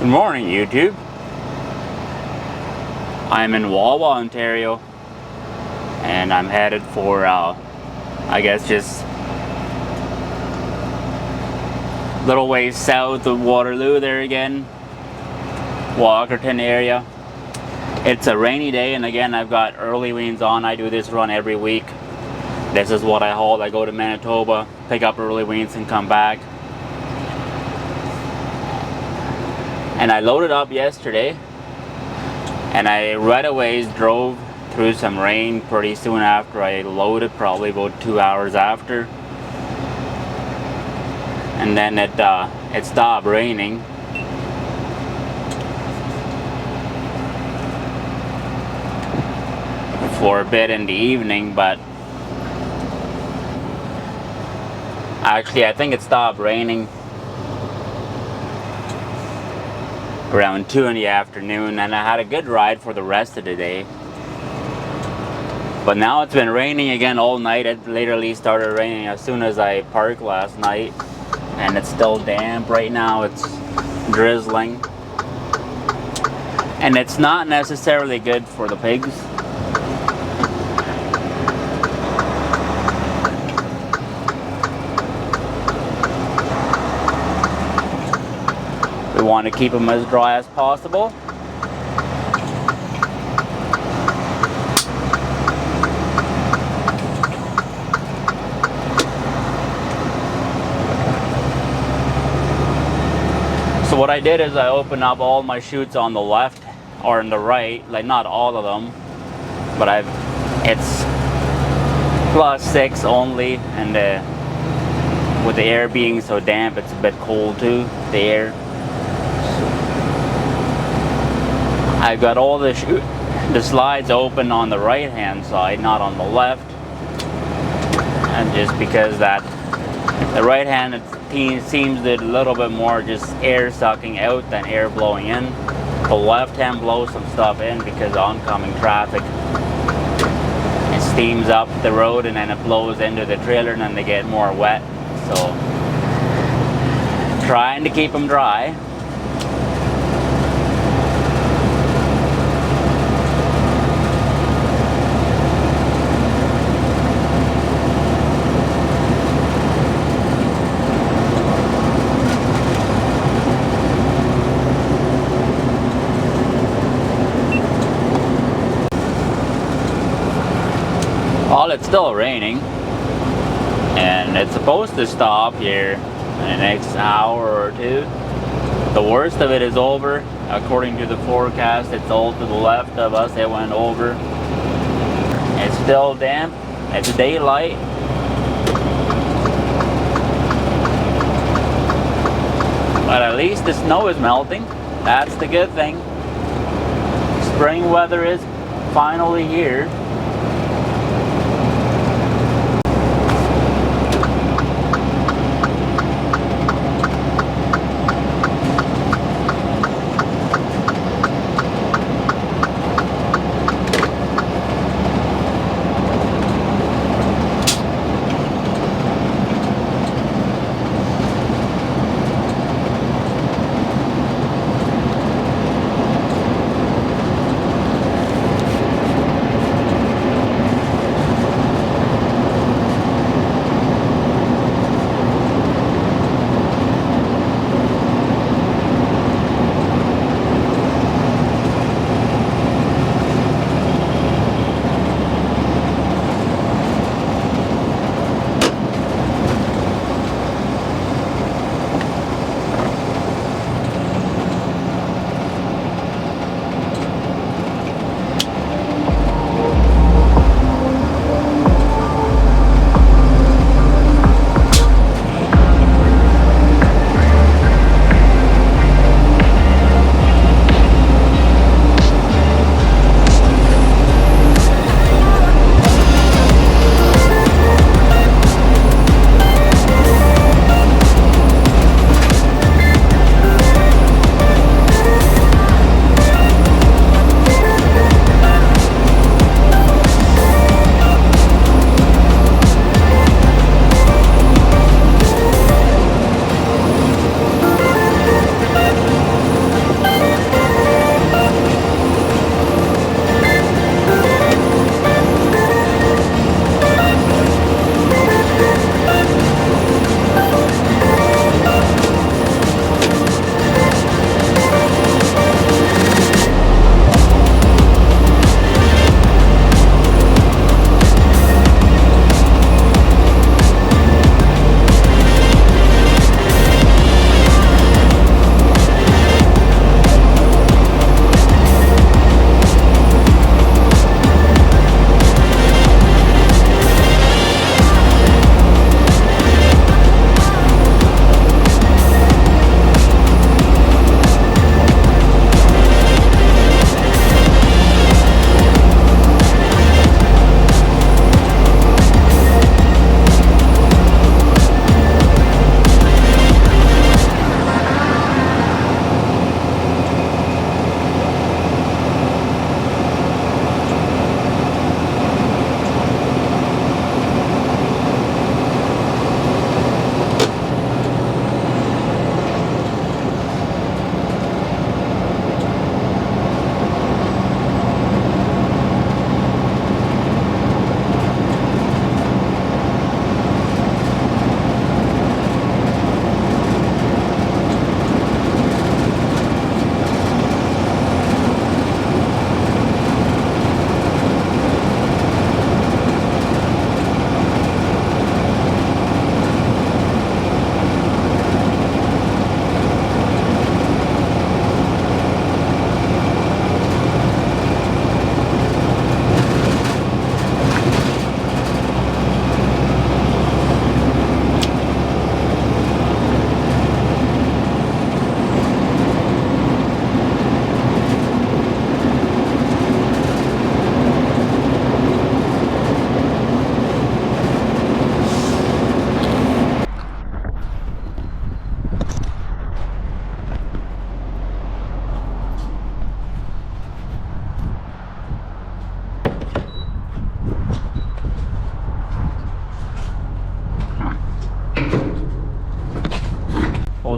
Good morning, YouTube. I'm in Wawa, Ontario, and I'm headed for, I guess, just a little ways south of Waterloo there again, Walkerton area. It's a rainy day, and again, I've got early weans on. I do this run every week. This is what I haul. I go to Manitoba, pick up early weans, and come back. And I loaded up yesterday, and I right away drove through some rain pretty soon after I loaded, probably about 2 hours after. And then it stopped raining. For a bit in the evening, but actually I think it stopped raining around 2 in the afternoon, and I had a good ride for the rest of the day. But now it's been raining again all night. It literally started raining as soon as I parked last night, and it's still damp right now. It's drizzling, and it's not necessarily good for the pigs. We want to keep them as dry as possible. So what I did is I opened up all my chutes on the left or on the right, like not all of them, but it's +6 only, and with the air being so damp, it's a bit cold too, the air. I've got all the slides open on the right hand side, not on the left, and just because that the right hand seems a little bit more just air sucking out than air blowing in. The left hand blows some stuff in because of oncoming traffic. It steams up the road and then it blows into the trailer, and then they get more wet. So trying to keep them dry. Well, it's still raining, and it's supposed to stop here in the next hour or two. The worst of it is over. According to the forecast, it's all to the left of us. It went over. It's still damp. It's daylight. But at least the snow is melting. That's the good thing. Spring weather is finally here.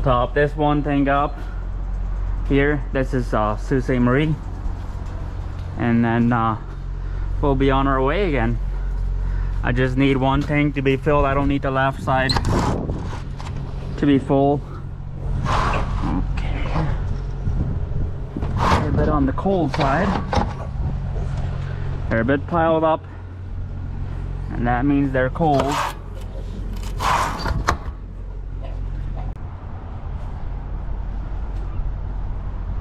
top this one thing up here. This is Sault Ste. Marie, and then we'll be on our way again. I just need one tank to be filled. I don't need the left side to be full. Okay, a bit on the cold side. They're a bit piled up, and that means they're cold.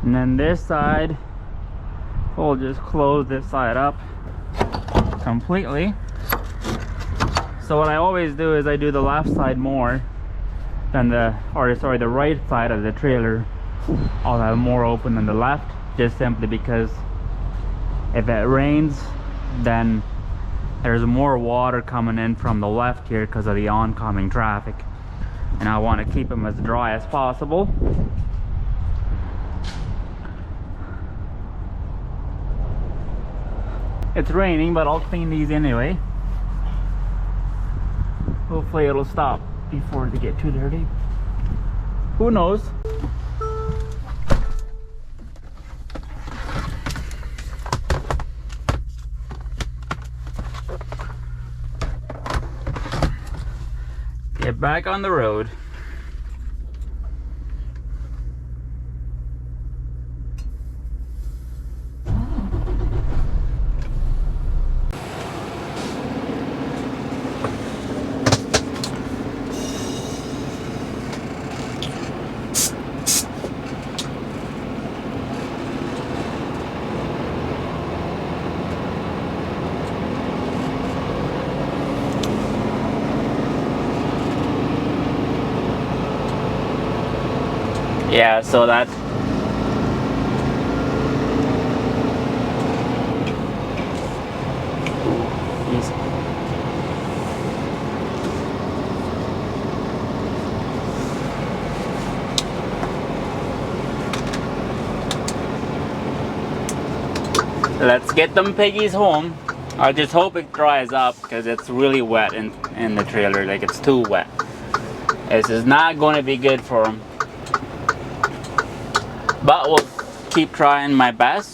And then this side, we'll just close this side up completely. So what I always do is I do the left side more than the right side of the trailer. I'll have more open than the left, just simply because if it rains, then there's more water coming in from the left here because of the oncoming traffic, and I want to keep them as dry as possible. It's raining, but I'll clean these anyway. Hopefully it'll stop before they get too dirty. Who knows? Get back on the road. Yeah, so that let's get them piggies home. I just hope it dries up because it's really wet in the trailer. Like, it's too wet. This is not going to be good for them. But we'll keep trying my best.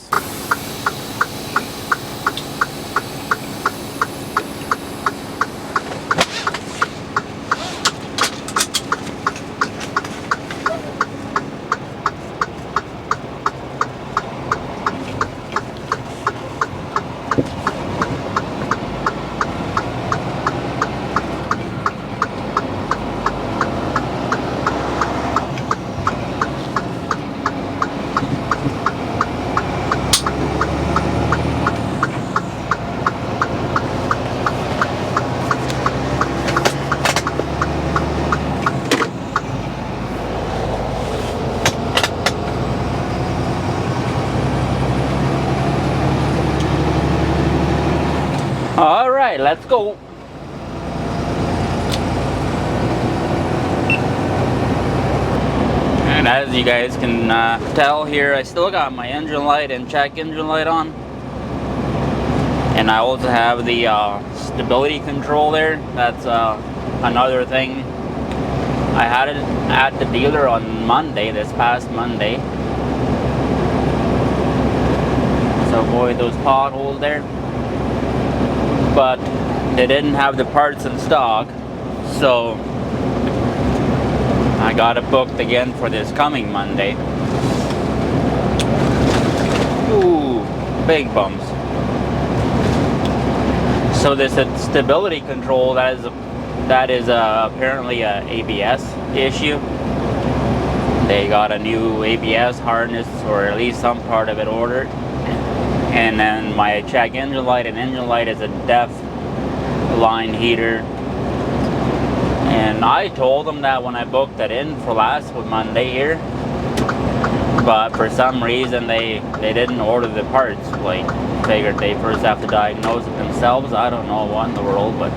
All right, let's go. And as you guys can tell here, I still got my engine light and check engine light on. And I also have the stability control there. That's another thing. I had it at the dealer on Monday, this past Monday. So avoid those potholes there. But they didn't have the parts in stock, so I got it booked again for this coming Monday. Ooh, big bumps. So this stability control, that is apparently a ABS issue. They got a new ABS harness, or at least some part of it ordered. And then my check engine light and engine light is a def line heater. And I told them that when I booked it in for last Monday here, but for some reason they didn't order the parts. Like, figured they first have to diagnose it themselves. I don't know what in the world, but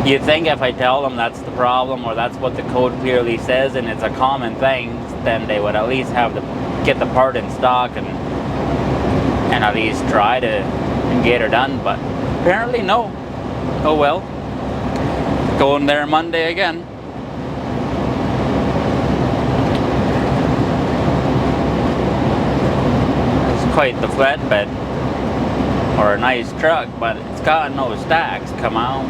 you'd think if I tell them that's the problem, or that's what the code clearly says and it's a common thing, then they would at least have to get the part in stock and at least try to get her done. But apparently no. Oh well. Going there Monday again. quite the flatbed or a nice truck, but it's got no stacks. Come on,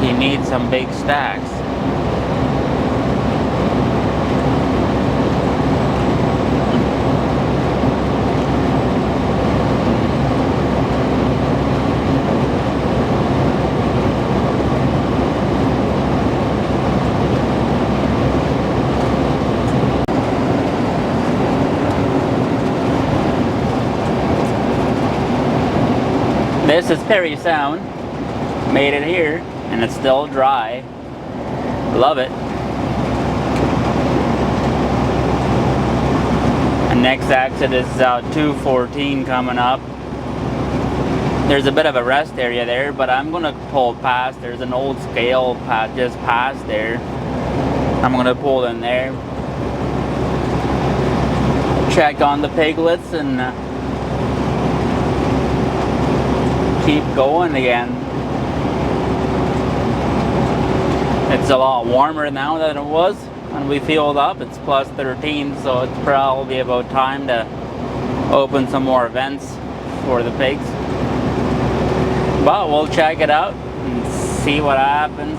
he needs some big stacks. This is very sound. Made it here, and it's still dry. Love it. And next exit is 214 coming up. There's a bit of a rest area there, but I'm gonna pull past. There's an old scale just past there. I'm gonna pull in there, check on the piglets, and keep going again. It's a lot warmer now than it was when we filled up. It's plus 13, so it's probably about time to open some more vents for the pigs. But we'll check it out and see what happens.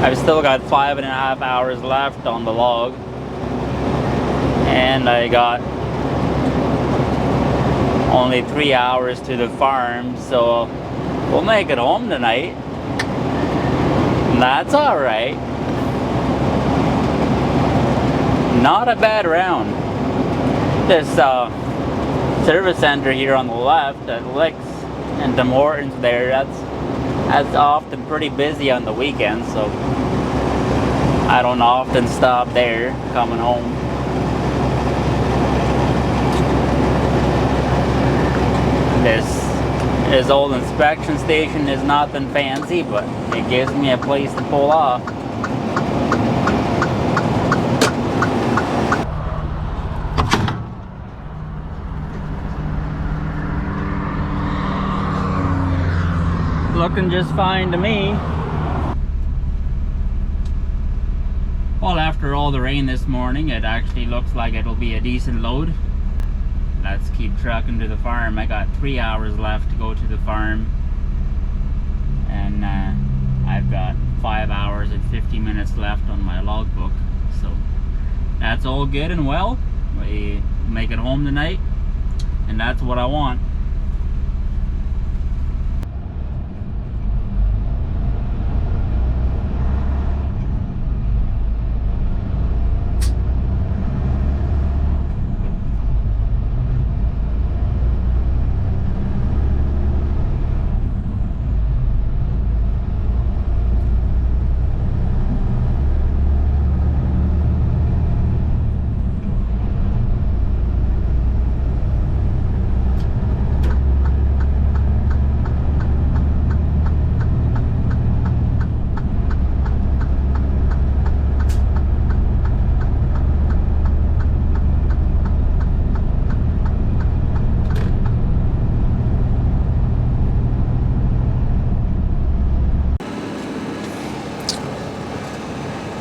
I've still got 5.5 hours left on the log, and I got only 3 hours to the farm, so we'll make it home tonight. And that's alright. Not a bad round. This service center here on the left at Licks and Tim Hortons there, that's often pretty busy on the weekends, so I don't often stop there coming home. This old inspection station is nothing fancy, but it gives me a place to pull off. Looking just fine to me. Well, after all the rain this morning, it actually looks like it'll be a decent load. Let's keep trucking to the farm. I got 3 hours left to go to the farm, and I've got 5 hours and 50 minutes left on my logbook. So that's all good and well. We make it home tonight, and that's what I want.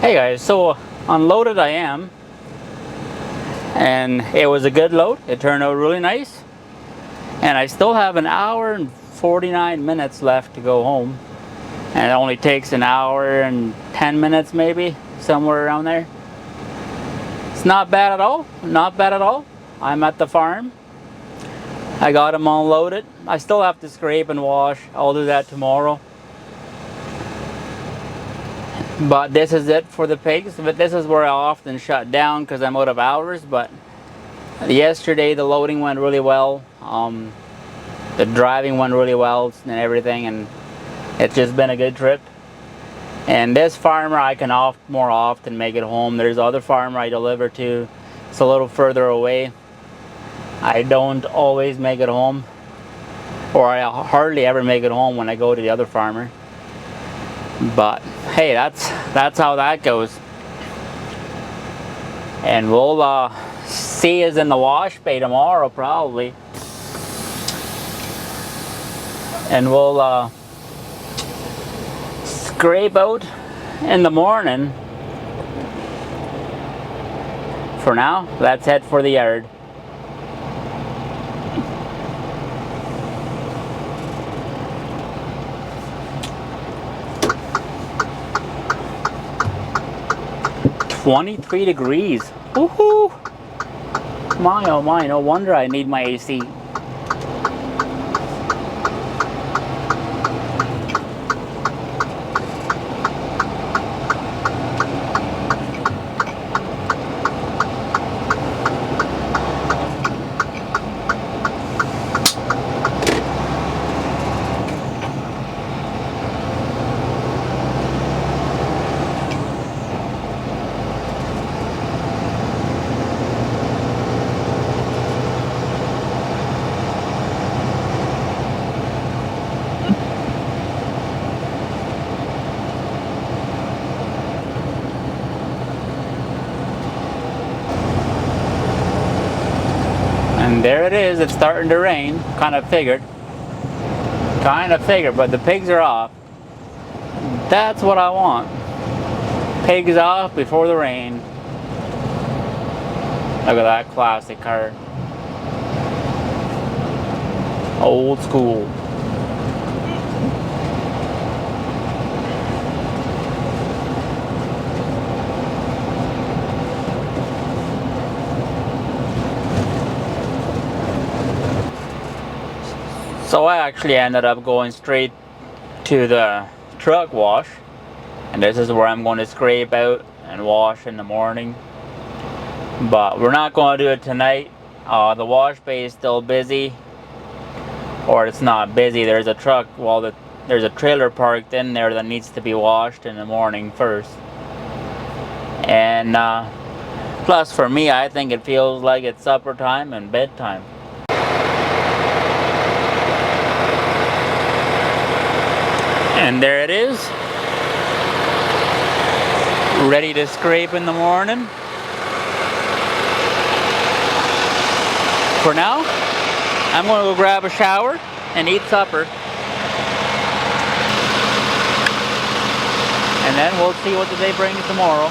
Hey guys, so unloaded I am, and it was a good load. It turned out really nice, and I still have 1 hour and 49 minutes left to go home, and it only takes 1 hour and 10 minutes maybe, somewhere around there. It's not bad at all, not bad at all. I'm at the farm. I got them unloaded. I still have to scrape and wash. I'll do that tomorrow. But this is it for the pigs. But this is where I often shut down because I'm out of hours. But yesterday the loading went really well. The driving went really well and everything, and it's just been a good trip. And this farmer I can more often make it home. There's other farmer I deliver to. It's a little further away. I don't always make it home, or I hardly ever make it home when I go to the other farmer. But hey, that's how that goes. And we'll see us in the wash bay tomorrow probably. and we'll scrape out in the morning. For now, let's head for the yard. "23 degrees. Woohoo! My oh my, no wonder I need my AC. And there it is, it's starting to rain. Kind of figured, but the pigs are off. That's what I want. Pigs off before the rain. Look at that classic car. Old school. So I actually ended up going straight to the truck wash, and this is where I'm going to scrape out and wash in the morning. But we're not going to do it tonight. The wash bay is still busy, or it's not busy. There's a truck, there's a trailer parked in there that needs to be washed in the morning first. And plus for me, I think it feels like it's supper time and bedtime. And there it is, ready to scrape in the morning. For now, I'm going to go grab a shower and eat supper. And then we'll see what the day brings tomorrow.